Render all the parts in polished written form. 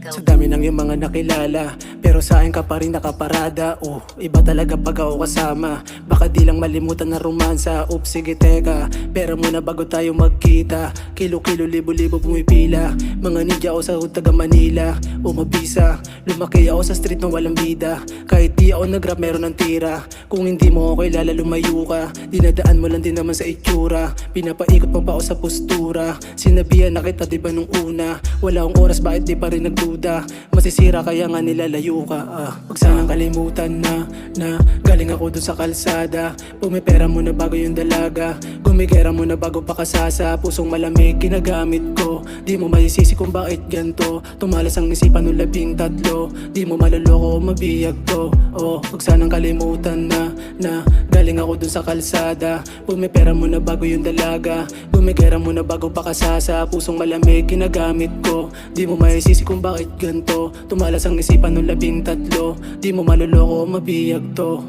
Sa dami ng iyong mga nakilala, pero sa akin ka pa rin nakaparada. Oh, iba talaga pag ako kasama. Baka di lang malimutan na romansa. Oops, sige teka, pera muna bago tayo magkita. Kilo-kilo, libo-libo pumipila. Mga ninja ako sa taga Manila. O mabisa, lumaki ako sa street na walang bida. Kahit di ako nag-rap meron ng tira. Kung hindi mo ako kilala lumayo ka. Dinadaan mo lang din naman sa itsura. Pinapaikot mo pa ako sa postura. Sinabihan na kita diba nung una. Wala akong oras, bakit di pa rin nagduda? Masisira kaya nga nilalayo ka. Huwag sanang kalimutan na galing ako dun sa kalsada. Pumipera mo na bago yung dalaga. Gumigera mo na bago pa kasasa. Pusong malamig ginagamit ko. Di mo masisisi kung bakit ganto. Tumalas ang isipan ng 13. Di mo maloloko o mabiyag to. Huwag sanang kalimutan na galing ako dun sa kalsada. Pumipera mo na bago yung dalaga. Gumigera mo na bago pa kasasa. Pusong malamig ginagamit ko. Di mo masisisi kung bakit ganto. Tumalas ang isipan ng 13. Di mo maloloko o mabiyag to.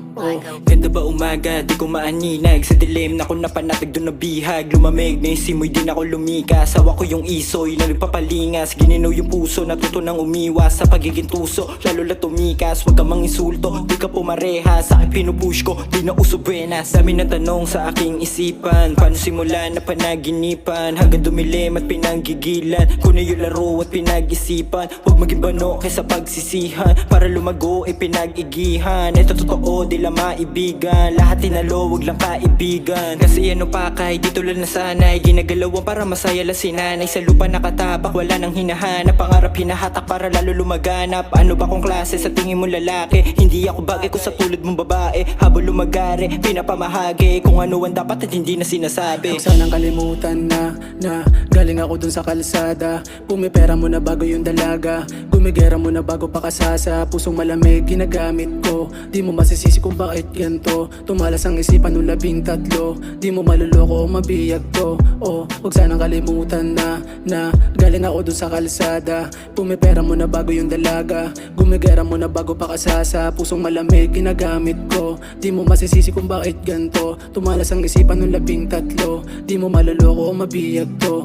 Ganda ba umaga, di ko maaninag. Sa dilim na ko napanatag doon na bihag. Lumamig na yung simoy, di na ako lumika. Sawa ko yung isoy na nagpapalingas. Gininaw yung puso, natuto nang umiwas sa pagiging tuso, lalo na tumikas. Huwag ka mang insulto, di ka pumareha. Sa akin pinupush ko, di na uso buenas. Dami na tanong sa aking isipan. Paano simulan na panaginipan? Hanggang dumilim at pinanggigilan. Kuno yung laro at pinag-isipan. Huwag maging bano kaysa pagsisihan. Para lumago ay pinag-igihan. Ito totoo, di lang maibigan. Lahat tinalo, wag lang kaibigan. Kasi ano pa kahit di tulad na sanay. Ginagalawan para masaya lang si nanay. Sa lupa nakatapak, wala nang hinahanap. Pangarap hinahatak para lalo lumaganap. Ano ba kung klase sa tingin mo lalaki? Hindi ako bagay ko sa tulad mong babae. Habang lumagari, pinapamahagi. Kung ano ang dapat at hindi na sinasabi. Huwag sanang kalimutan na galing ako dun sa kalsada. Pumipera mo na bago yung dalaga. Gumigera mo na bago pa kasasa. Pusong malamig ginagamit ko. Di mo masisisi kung bakit ganto. Tumalas ang isipan ng 13. Di mo maloloko o mabiyag to. Huwag sanang kalimutan na galing ako dun sa kalsada. Pumipera mo na bago yung dalaga. Gumigera mo na bago pa kasasa. Pusong malamig ginagamit ko. Di mo masisisi kung bakit ganto. Tumalas ang isipan ng 13. Di mo maloloko o mabiyag to.